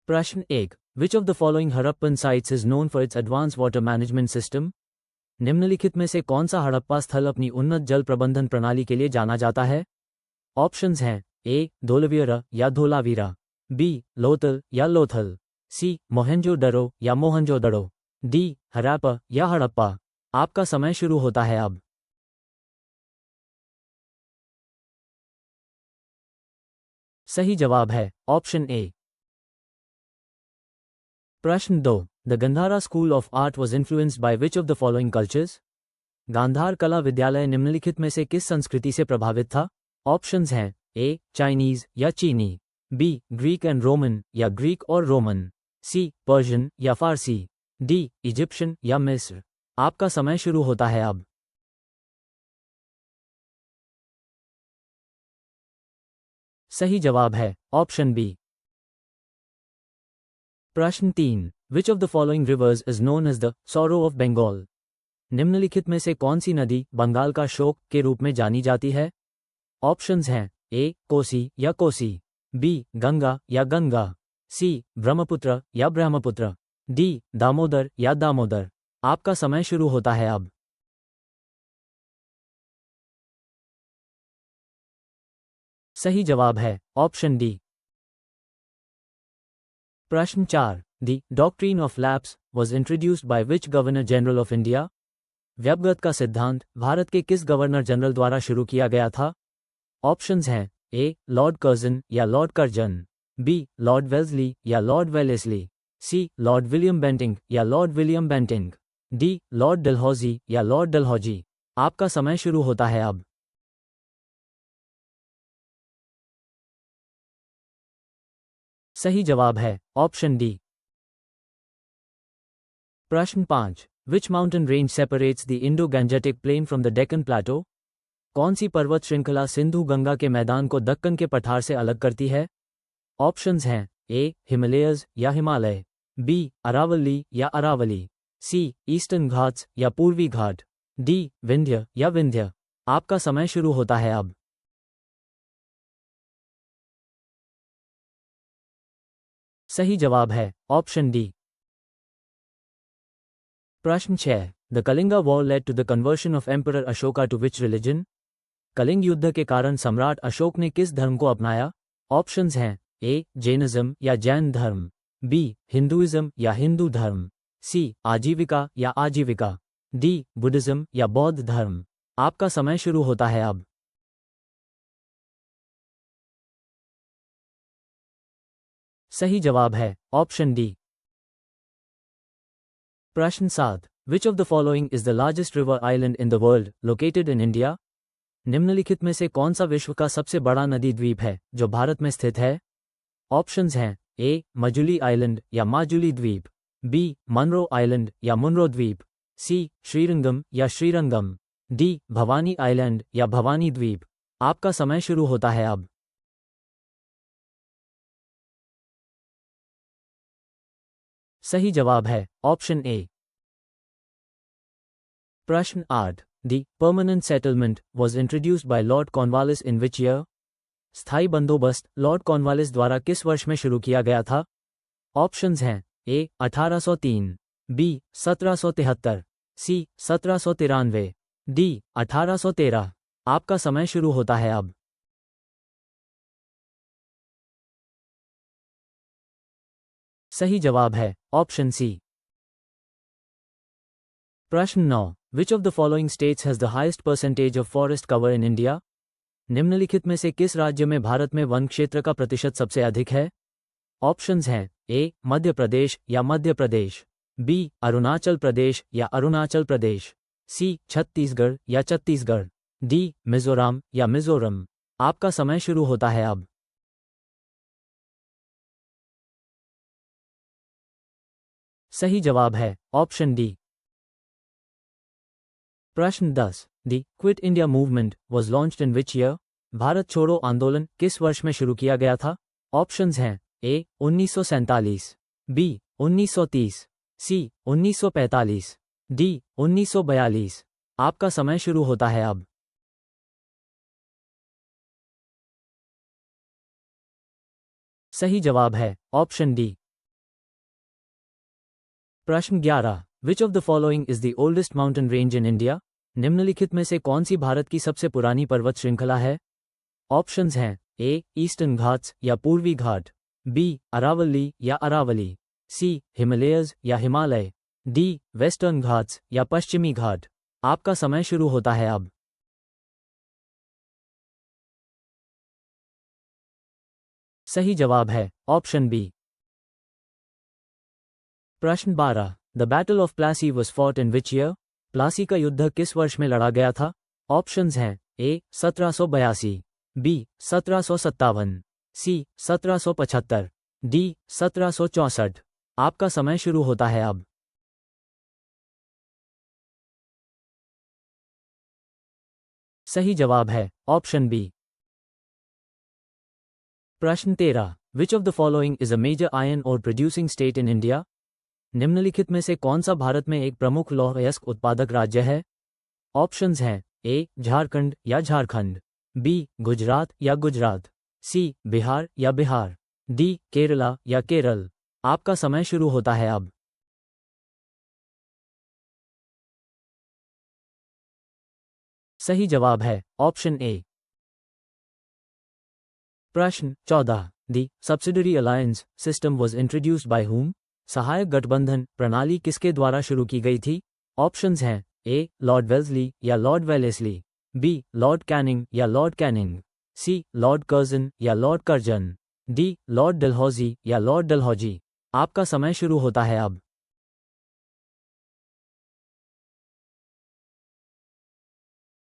प्रश्न 1. Which of the following Harappan sites is known for its advanced water management system? निम्नलिखित में से कौन सा हड़प्पा स्थल अपनी उन्नत जल प्रबंधन प्रणाली के लिए जाना जाता है? ऑप्शंस हैं ए. धोलावीरा या धोलावीरा, बी. लोथल या लोथल, सी. मोहनजोदड़ो या मोहनजोदड़ो, डी. हराप्पा या हड़प्पा। आपका समय शुरू होता है अब। सही जवाब है ऑप्शन ए। प्रश्न 2. The Gandhara school of art was influenced by which of the following cultures? Gandhara कला विद्यालय निम्नलिखित में से किस संस्कृति से प्रभावित था? ऑप्शंस हैं ए. चाइनीज या चीनी, बी. ग्रीक एंड रोमन या ग्रीक और रोमन, सी. पर्शियन या फारसी, डी. इजिप्शियन या मिस्र। आपका समय शुरू होता है अब। सही जवाब है ऑप्शन बी। प्रश्न 3. Which of the following rivers is known as the sorrow of Bengal? निम्नलिखित में से कौन सी नदी बंगाल का शोक के रूप में जानी जाती है? ऑप्शंस हैं ए. कोसी या कोसी, बी. गंगा या गंगा, सी. ब्रह्मपुत्र या ब्रह्मपुत्र, डी. दामोदर या दामोदर। आपका समय शुरू होता है अब। सही जवाब है ऑप्शन डी। प्रश्न 4. The doctrine of lapse was introduced by which governor general of India? व्यवगत का सिद्धांत भारत के किस गवर्नर जनरल द्वारा शुरू किया गया था? ऑप्शंस हैं ए. लॉर्ड कर्जन या lord Curzon, B. Lord Wellesley या lord Wellesley, C. Lord William Bentinck या lord William Bentinck, D. Lord Dalhousie या लॉर्ड डलहौजी। आपका समय शुरू होता है अब। सही जवाब है ऑप्शन डी। प्रश्न 5. Which mountain range separates the Indo Gangetic plain from the Deccan plateau? कौन सी पर्वत श्रृंखला सिंधु गंगा के मैदान को दक्कन के पठार से अलग करती है? ऑप्शंस हैं ए. हिमालयज या हिमालय, बी. अरावली या अरावली, सी. ईस्टर्न घाट्स या पूर्वी घाट, डी. विंध्य या विंध्य। आपका समय शुरू होता है अब। सही जवाब है ऑप्शन डी। प्रश्न 6. The Kalinga war led to the conversion of emperor Ashoka to which religion? Kalinga युद्ध के कारण सम्राट अशोक ने किस धर्म को अपनाया? ऑप्शंस हैं ए. जैनिज्म या जैन धर्म, बी. हिंदुइज्म या हिंदू धर्म, सी. आजीविका या आजीविका, डी. बुद्धिज्म या बौद्ध धर्म। आपका समय शुरू होता है अब। सही जवाब है ऑप्शन डी। प्रश्न 7. विच of the following is the largest river island in the world located in India? निम्नलिखित में से कौन सा विश्व का सबसे बड़ा नदी द्वीप है जो भारत में स्थित है? ऑप्शंस हैं ए. मजुली आइलैंड या माजुली द्वीप, बी. मनरो आइलैंड या मुनरो द्वीप, सी. श्रीरंगम या श्रीरंगम, डी. भवानी आइलैंड या भवानी द्वीप। आपका समय शुरू होता है अब। सही जवाब है ऑप्शन ए। प्रश्न 8. The permanent settlement was introduced bye Lord Cornwallis in which year? स्थायी बंदोबस्त लॉर्ड कॉर्नवालिस द्वारा किस वर्ष में शुरू किया गया था? ऑप्शंस हैं ए. 1803, बी. 1773, सी. 1793, डी. 1813। आपका समय शुरू होता है अब। सही जवाब है ऑप्शन सी। प्रश्न 9. Which of the following states has the highest percentage of forest cover in India? निम्नलिखित में से किस राज्य में भारत में वन क्षेत्र का प्रतिशत सबसे अधिक है? ऑप्शंस हैं ए. मध्य प्रदेश या मध्य प्रदेश, बी. अरुणाचल प्रदेश या अरुणाचल प्रदेश, सी. छत्तीसगढ़ या छत्तीसगढ़, डी. मिजोरम या मिजोरम। आपका समय शुरू होता है अब। सही जवाब है ऑप्शन डी। प्रश्न 10. The quit India movement was launched in which year? Bharat छोड़ो आंदोलन किस वर्ष में शुरू किया गया था? ऑप्शंस हैं ए. 1947, बी. 1930, सी. 1945, डी. 1942। आपका समय शुरू होता है अब। सही जवाब है ऑप्शन डी। प्रश्न 11, विच of the following is the oldest mountain range in India? निम्नलिखित में से कौन सी भारत की सबसे पुरानी पर्वत श्रृंखला है? ऑप्शंस हैं ए ईस्टर्न घाट्स या पूर्वी घाट, बी अरावली या अरावली, सी हिमालयज या हिमालय, डी वेस्टर्न घाट्स या पश्चिमी घाट। आपका समय शुरू होता है अब। सही जवाब है ऑप्शन बी। प्रश्न 12, the battle of Plassey was fought in which year? Plassey का युद्ध किस वर्ष में लड़ा गया था? ऑप्शंस हैं ए 1782, बी 1757, सी 1775, डी 1764। आपका समय शुरू होता है अब। सही जवाब है ऑप्शन बी। प्रश्न 13, which of the following is a major iron ore producing state in India? निम्नलिखित में से कौन सा भारत में एक प्रमुख लौह अयस्क उत्पादक राज्य है? ऑप्शंस हैं ए झारखंड या झारखंड, बी गुजरात या गुजरात, सी बिहार या बिहार, डी केरला या केरल। आपका समय शुरू होता है अब। सही जवाब है ऑप्शन ए। प्रश्न 14, the subsidiary alliance system was introduced by whom? सहायक गठबंधन प्रणाली किसके द्वारा शुरू की गई थी? ऑप्शंस हैं ए लॉर्ड वेल्सली या lord Wellesley, B lord Canning या lord Canning, C lord Curzon या lord Curzon, D lord Dalhousie या लॉर्ड डलहौजी। आपका समय शुरू होता है अब।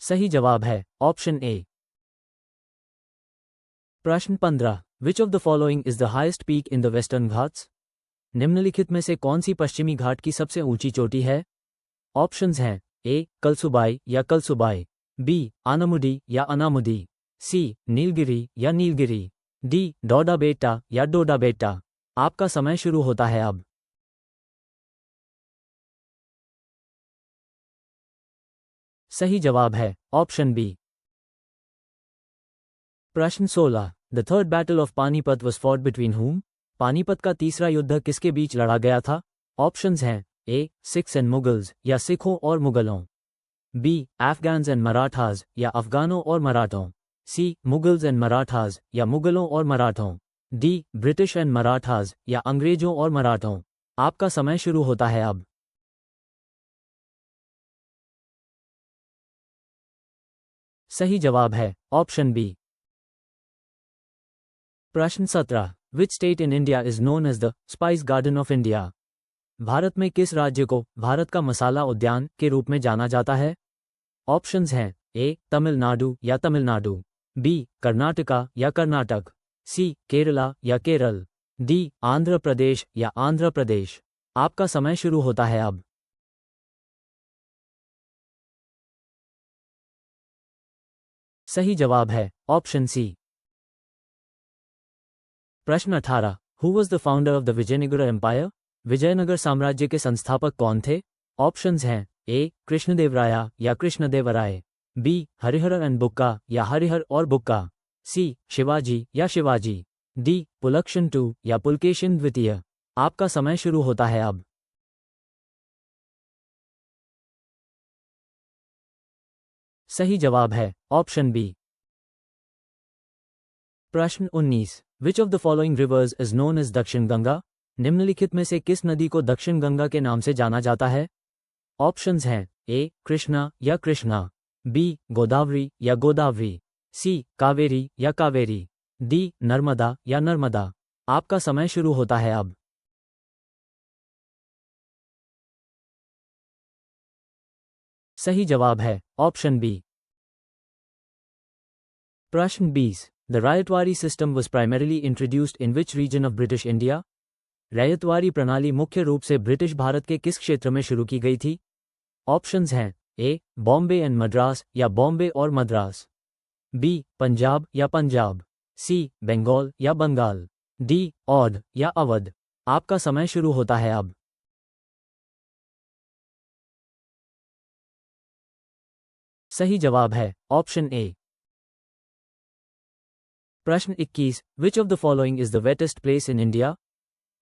सही जवाब है ऑप्शन ए। प्रश्न 15, विच of the following is the highest peak in the western Ghats? निम्नलिखित में से कौन सी पश्चिमी घाट की सबसे ऊंची चोटी है? ऑप्शंस हैं ए कलसुबाई या कलसुबाई, बी आनामुडी या अनामुदी, सी नीलगिरी या नीलगिरी, डी डोडा बेटा या डोडा बेटा। आपका समय शुरू होता है अब। सही जवाब है ऑप्शन बी। प्रश्न 16, the third battle of Panipat was fought between whom? Panipat का तीसरा युद्ध किसके बीच लड़ा गया था? ऑप्शंस हैं ए सिख्स एंड मुगल्स या सिखों और मुगलों, बी अफगान्स एंड मराठास या अफगानों और मराठों, सी मुगल्स एंड मराठास या मुगलों और मराठों, डी ब्रिटिश एंड मराठास या अंग्रेजों और मराठों। आपका समय शुरू होता है अब। सही जवाब है ऑप्शन बी। प्रश्न 17, which state in India is known as the spice garden of India? Bharat में किस राज्य को भारत का मसाला उद्यान के रूप में जाना जाता है? ऑप्शंस हैं ए तमिलनाडु या तमिलनाडु, बी कर्नाटका या कर्नाटक, सी केरला या केरल, डी आंध्र प्रदेश या आंध्र प्रदेश। आपका समय शुरू होता है अब। सही जवाब है ऑप्शन सी। प्रश्न 18, who was the founder of the Vijayanagara empire? Vijayanagara साम्राज्य के संस्थापक कौन थे? ऑप्शंस हैं ए कृष्णदेवराया या कृष्णदेवराय, बी हरिहर एंड बुक्का या हरिहर और बुक्का, सी शिवाजी या शिवाजी, डी पुलकेशिन II या पुलकेशिन द्वितीय। आपका समय शुरू होता है अब। सही जवाब है ऑप्शन बी। प्रश्न 19, which of the following rivers is known as Dakshin Ganga? निम्नलिखित में से किस नदी को दक्षिण गंगा के नाम से जाना जाता है? ऑप्शंस हैं ए कृष्णा या कृष्णा, बी गोदावरी या गोदावरी, सी कावेरी या कावेरी, डी नर्मदा या नर्मदा। आपका समय शुरू होता है अब। सही जवाब है ऑप्शन बी। प्रश्न 20, the ryotwari system was primarily introduced in which region of British India? रैयतवारी प्रणाली मुख्य रूप से ब्रिटिश भारत के किस क्षेत्र में शुरू की गई थी? ऑप्शंस हैं ए बॉम्बे एंड मद्रास या बॉम्बे और मद्रास, बी पंजाब या पंजाब, सी बंगाल या बंगाल, डी औध या अवध। आपका समय शुरू होता है अब। सही जवाब है ऑप्शन ए। प्रश्न 21, विच of the following is the wettest place in India?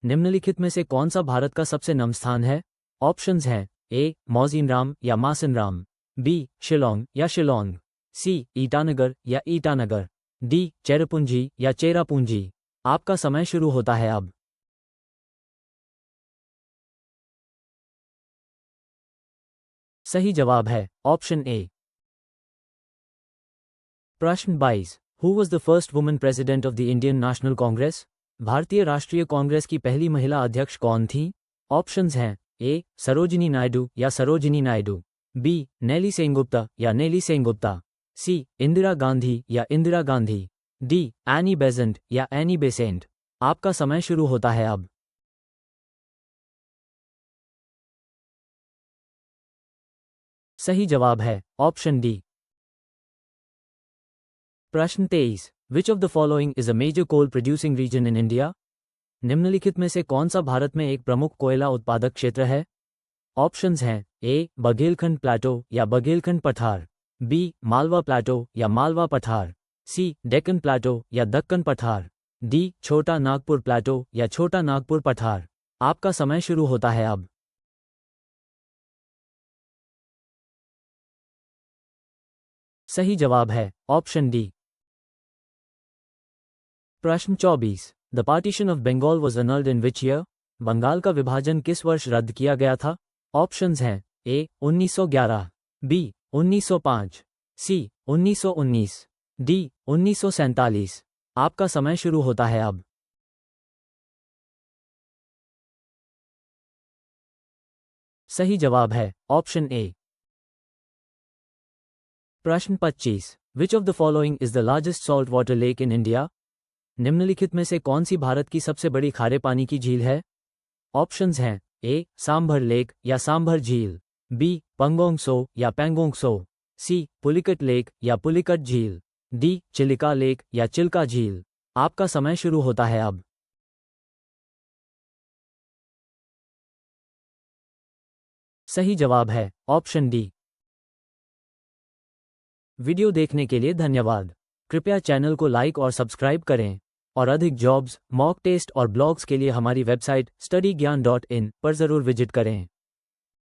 निम्नलिखित में से कौन सा भारत का सबसे नम स्थान है? ऑप्शंस हैं ए मौजिनराम या मासिनराम, बी शिलोंग या शिलोंग, सी ईटानगर या ईटानगर, डी चेरापूंजी या चेरापूंजी। आपका समय शुरू होता है अब। सही जवाब है ऑप्शन ए। प्रश्न 22। Who was the first woman president of the Indian national Congress? भारतीय राष्ट्रीय कांग्रेस की पहली महिला अध्यक्ष कौन थी? ऑप्शंस हैं ए सरोजिनी नायडू या सरोजिनी नायडू, बी नेली सेनगुप्ता या नेली सेनगुप्ता, सी इंदिरा गांधी या Indira Gandhi, D Annie Besant या एनी बेसेंट। आपका समय शुरू होता है अब। सही जवाब है ऑप्शन डी। प्रश्न 23। Which of the following is a major coal producing region in India? निम्नलिखित में से कौन सा भारत में एक प्रमुख कोयला उत्पादक क्षेत्र है? ऑप्शंस हैं ए बघेलखंड प्लाटो या बघेलखंड पठार, बी मालवा प्लाटो या मालवा पठार, सी डेक्कन प्लाटो या दक्कन पठार, डी छोटा नागपुर प्लाटो या छोटा नागपुर पठार। आपका समय शुरू होता है अब। सही जवाब है ऑप्शन डी। प्रश्न 24। The partition of Bengal was annulled in which year? Bengal का विभाजन किस वर्ष रद्द किया गया था? ऑप्शंस हैं ए 1911, बी 1905, सी 1919, डी 1947। आपका समय शुरू होता है अब। सही जवाब है ऑप्शन ए। प्रश्न 25। विच of the following is the largest salt water lake in India? निम्नलिखित में से कौन सी भारत की सबसे बड़ी खारे पानी की झील है? ऑप्शंस हैं ए सांभर लेक या सांभर झील, बी पंगोंग सो या पैंगोंग सो, सी पुलिकट लेक या पुलिकट झील, डी चिलिका लेक या चिल्का झील। आपका समय शुरू होता है अब। सही जवाब है ऑप्शन डी। वीडियो देखने के लिए धन्यवाद। कृपया चैनल को लाइक और सब्सक्राइब करें और अधिक जॉब्स, मॉक टेस्ट और ब्लॉग्स के लिए हमारी वेबसाइट studygyaan.in पर जरूर विजिट करें।